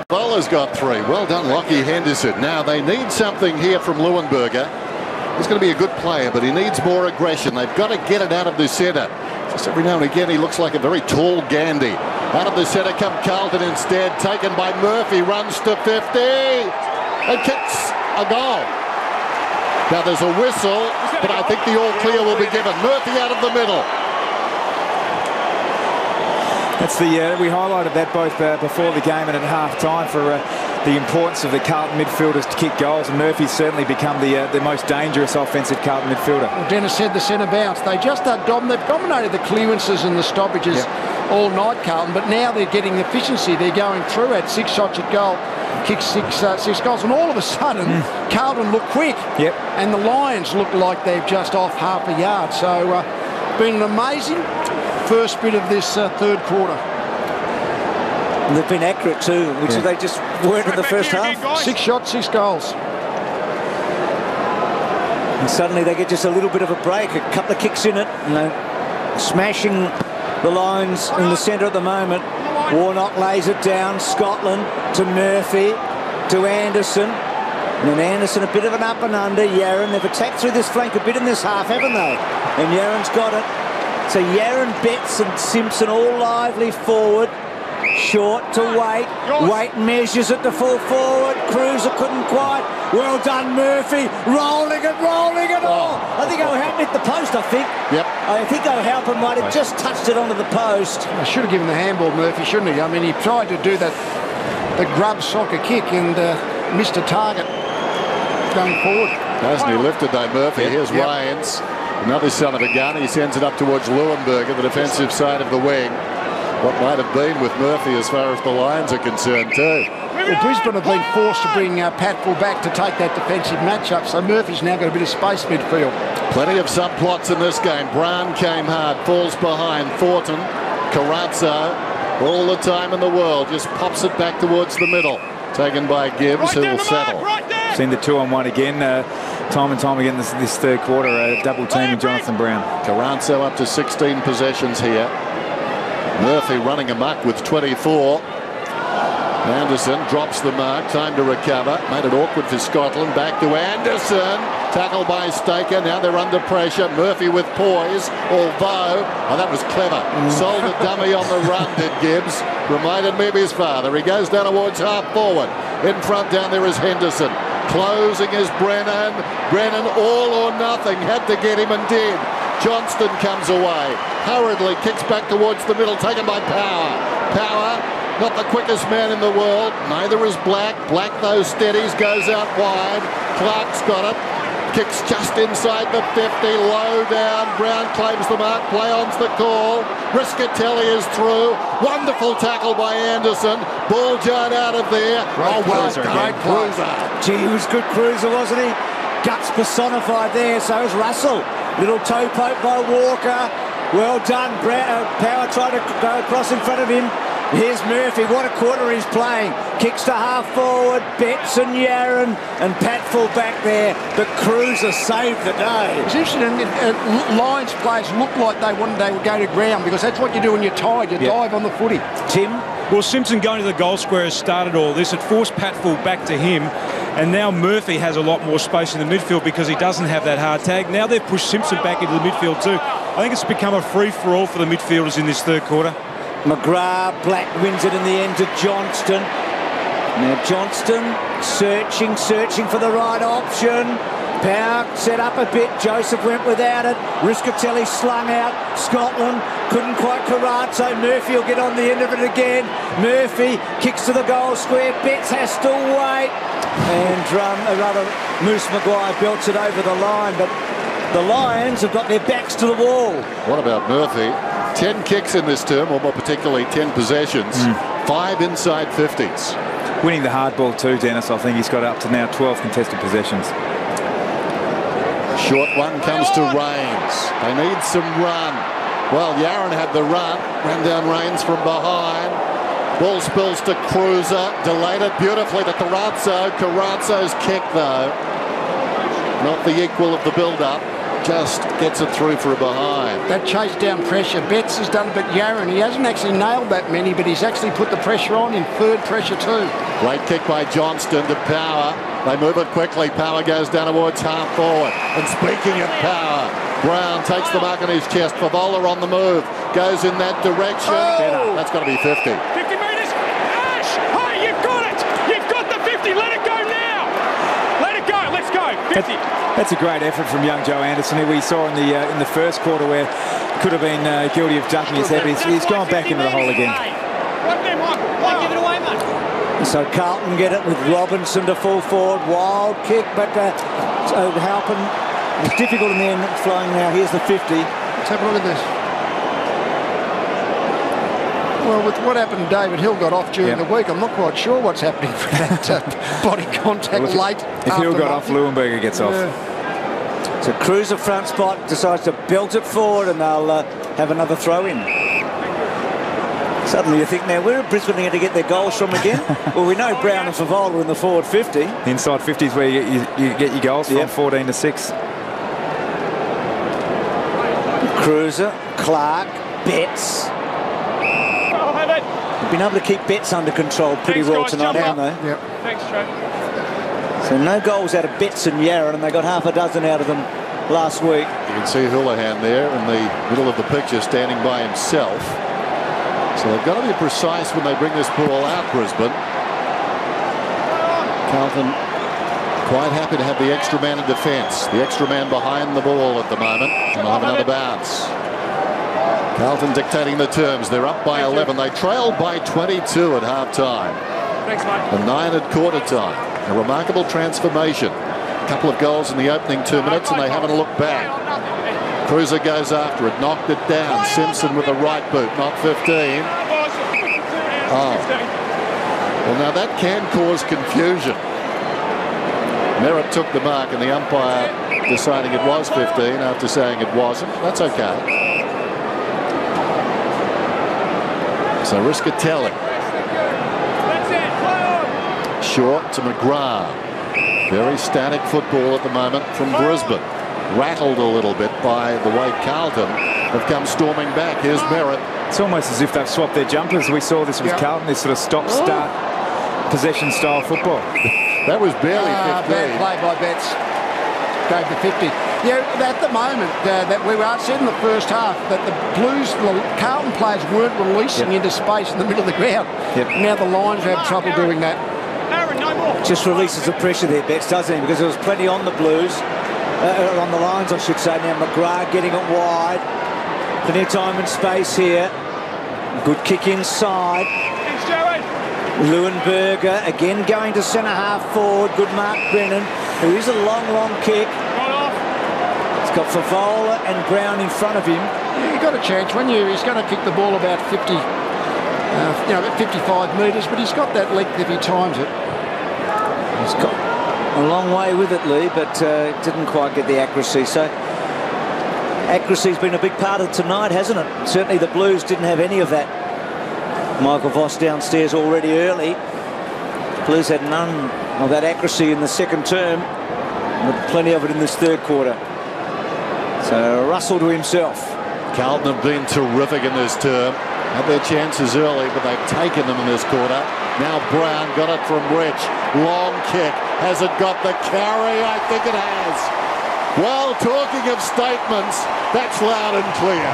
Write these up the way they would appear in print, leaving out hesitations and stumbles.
Bowler's got 3. Well done, Lockie Henderson. Now they need something here from Leuenberger. He's going to be a good player, but he needs more aggression. They've got to get it out of the centre. Just every now and again, he looks like a very tall Gandhi. Out of the centre come Carlton instead, taken by Murphy, runs to 50 and kicks a goal. Now there's a whistle, but I think the all clear will be given. Murphy out of the middle. That's the we highlighted that both before the game and at half-time for the importance of the Carlton midfielders to kick goals, and Murphy's certainly become the most dangerous offensive Carlton midfielder. Well, Dennis said the centre bounce. They just they've dominated the clearances and the stoppages all night, Carlton, but now they're getting efficiency. They're going through at 6 shots at goal, kicked six goals, and all of a sudden Carlton look quick. Yep. And the Lions look like they've just off half a yard. So been an amazing first bit of this third quarter. And they've been accurate too, which they just weren't in the first half. 6 shots, 6 goals. And suddenly they get just a little bit of a break, a couple of kicks in it, you know, smashing the lines in the centre at the moment. Warnock lays it down, Scotland to Murphy, to Anderson. And then Anderson a bit of an up and under. Yaron, they've attacked through this flank a bit in this half, haven't they? And Yaron's got it. So Yaron, Betts and Simpson all lively forward. Short to Waite. Waite measures it to full forward. Cruiser couldn't quite. Well done, Murphy. Rolling it. Oh, I think O'Halpin hit the post, I think. Yep. I think O'Halpin might have just touched it onto the post. I should have given the handball, Murphy, shouldn't he? I mean, he tried to do that, the grub soccer kick, and missed a target going forward. Hasn't he lifted though, Murphy? Here's Ryans. Another son of a gun. He sends it up towards Leuenberger, the defensive side of the wing. What might have been with Murphy as far as the Lions are concerned too. Well, Brisbane have been forced to bring Pat Full back to take that defensive matchup, so Murphy's now got a bit of space midfield. Plenty of subplots in this game. Brown came hard, falls behind. Thornton, Carrazzo, all the time in the world, just pops it back towards the middle. Taken by Gibbs, who will settle. Seen the 2-on-1 again, time and time again this third quarter, double teaming Jonathan Brown. Carrazzo up to 16 possessions here. Murphy running amok with 24. Anderson drops the mark, time to recover. Made it awkward for Scotland. Back to Anderson. Tackled by Staker. Now they're under pressure. Murphy with poise. Although, that was clever. Sold a dummy on the run, did Gibbs. Reminded me of his father. He goes down towards half forward. In front down there is Henderson. Closing is Brennan. Brennan all or nothing. Had to get him and did. Johnston comes away. Hurriedly kicks back towards the middle. Taken by Power. Power, not the quickest man in the world. Neither is Black. Black, though, steadies. Goes out wide. Clark's got it. Kicks just inside the 50. Low down. Brown claims the mark. Play on's the call. Riscatelli is through. Wonderful tackle by Anderson. Ball jarred out of there. Great Cruiser. Gee, he was good Cruiser, wasn't he? Guts personified there. So is Russell. Little toe poke by Walker. Well done. Power tried to go across in front of him. Here's Murphy. What a quarter he's playing. Kicks to half forward. Betts and Yaron and Pat Full back there. The Cruiser saved the day. It's interesting. Lions players looked like they would go to ground, because that's what you do when you're tired. You dive on the footy. Tim? Well, Simpson going to the goal square has started all this. It forced Pat Full back to him. And now Murphy has a lot more space in the midfield because he doesn't have that hard tag. Now they've pushed Simpson back into the midfield too. I think it's become a free-for-all for the midfielders in this third quarter. McGrath, Black wins it in the end to Johnston. Now Johnston searching for the right option. Power set up a bit. Joseph went without it. Riscatelli slung out. Scotland couldn't quite Carrazzo. Murphy will get on the end of it again. Murphy kicks to the goal square. Betts has to wait. And Moose Maguire belts it over the line, but the Lions have got their backs to the wall. What about Murphy? 10 kicks in this term, or more particularly 10 possessions. 5 inside 50s. Winning the hard ball too, Dennis. I think he's got up to now 12 contested possessions. Short one comes to Rains. They need some run. Well, Yaron had the run. Ran down Rains from behind. Ball spills to Cruiser. Delayed it beautifully to Carrazzo. Carrazzo's kick, though, not the equal of the build-up. just gets it through for a behind. That chase down pressure, Betts has done it, but Yaron, he hasn't actually nailed that many, but he's actually put the pressure on in third pressure too. Great kick by Johnston to Power. They move it quickly. Power goes down towards half forward. And speaking of Power, Brown takes the mark on his chest. Favola on the move. Goes in that direction. Oh! That's got to be 50. 50 metres. Ash! Hey, you've got it! You've got the 50. Let it go now! Let it go. Let's go. 50. That's a great effort from young Joe Anderson, who we saw in the first quarter where he could have been guilty of ducking his head, but he's gone back into the hole again. Right there, Michael. Why give it away, mate? So Carlton get it with Robinson to full forward. Wild kick, but so Halpin was difficult in the end, flying now. Here's the 50. Let's have a look at this. Well, with what happened, David Hill got off during the week. I'm not quite sure what's happening with that body contact late. If Hill got off, Leuenberger gets off. So Cruiser front spot decides to belt it forward, and they'll have another throw in. Suddenly you think, now where are Brisbane going to get their goals from again? Well, we know Brown and Favola in the forward 50. Inside 50 is where you get your goals from, 14 to 6. Cruiser, Clark, Betts. They've been able to keep Betts under control pretty well tonight, haven't they? Yep. Thanks, Joe. So no goals out of Betts and Yaron, and they got half a dozen out of them last week. You can see Houlihan there in the middle of the picture standing by himself. So they've got to be precise when they bring this ball out, Brisbane. Carlton quite happy to have the extra man in defence. The extra man behind the ball at the moment. And they'll have another bounce. Carlton dictating the terms. They're up by 11. They trailed by 22 at half-time. Thanks, mate. And 9 at quarter-time. A remarkable transformation. A couple of goals in the opening 2 minutes, and they haven't looked back. Cruiser goes after it, knocked it down. Simpson with a right boot, not 15. Oh. Well, now that can cause confusion. Merritt took the mark, and the umpire deciding it was 15 after saying it wasn't. That's okay. So Riscatelli. Short to McGrath. Very static football at the moment from Brisbane. Rattled a little bit by the way Carlton have come storming back. Here's Merritt. It's almost as if they've swapped their jumpers. We saw this with Carlton, this sort of stop-start possession-style football. That was barely 15. Bad play by Betts. Gave the 50. Yeah, at the moment, that we were said in the first half that the Blues, the Carlton players weren't releasing into space in the middle of the ground. Now the Lions have trouble doing that. Aaron, no more. Just releases the pressure there, Betts, doesn't he? Because there was plenty on the Blues. On the Lions, I should say. Now McGrath getting it wide. Plenty of time and space here. Good kick inside. Thanks, Joey. Leuenberger again going to centre half forward. Good Mark Brennan, who is a long kick. Right off. It's got Favola and Brown in front of him. He got a chance when he's going to kick the ball about 50, about 55 metres, but he's got that length if he times it. He's got a long way with it, Lee, but didn't quite get the accuracy. So accuracy's been a big part of tonight, hasn't it? Certainly the Blues didn't have any of that. Michael Voss downstairs already early. Blues had none of that accuracy in the second term, but plenty of it in this third quarter. So Russell to himself. Carlton have been terrific in this term. Had their chances early, but they've taken them in this quarter. Now Brown got it from Rich. Long kick. Has it got the carry? I think it has. Well, talking of statements, that's loud and clear.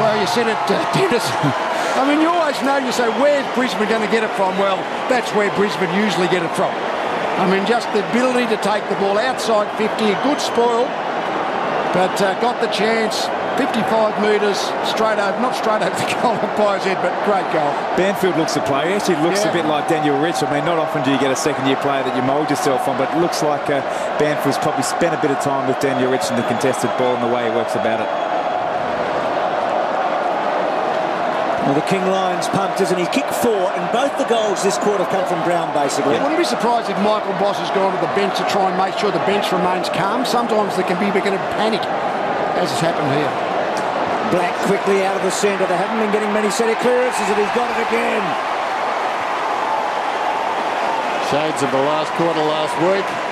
Well, you said it, Dennis. I mean, you always know, you say, where's Brisbane going to get it from? Well, that's where Brisbane usually get it from. I mean, just the ability to take the ball outside 50, a good spoil, but got the chance. 55 metres straight over, not straight over the goal by his head, but great goal. Banfield looks the player. He actually looks a bit like Daniel Rich. I mean, not often do you get a second-year player that you mould yourself on, but it looks like Banfield's probably spent a bit of time with Daniel Rich in the contested ball and the way he works about it. Well, the King Lions pumped, isn't he? Kick 4, and both the goals this quarter have come from Brown, basically. I wouldn't be surprised if Michael Voss has gone to the bench to try and make sure the bench remains calm. Sometimes there can be a bit of panic, as has happened here. Black quickly out of the centre. They haven't been getting many set of clearances, and he's got it again. Shades of the last quarter last week.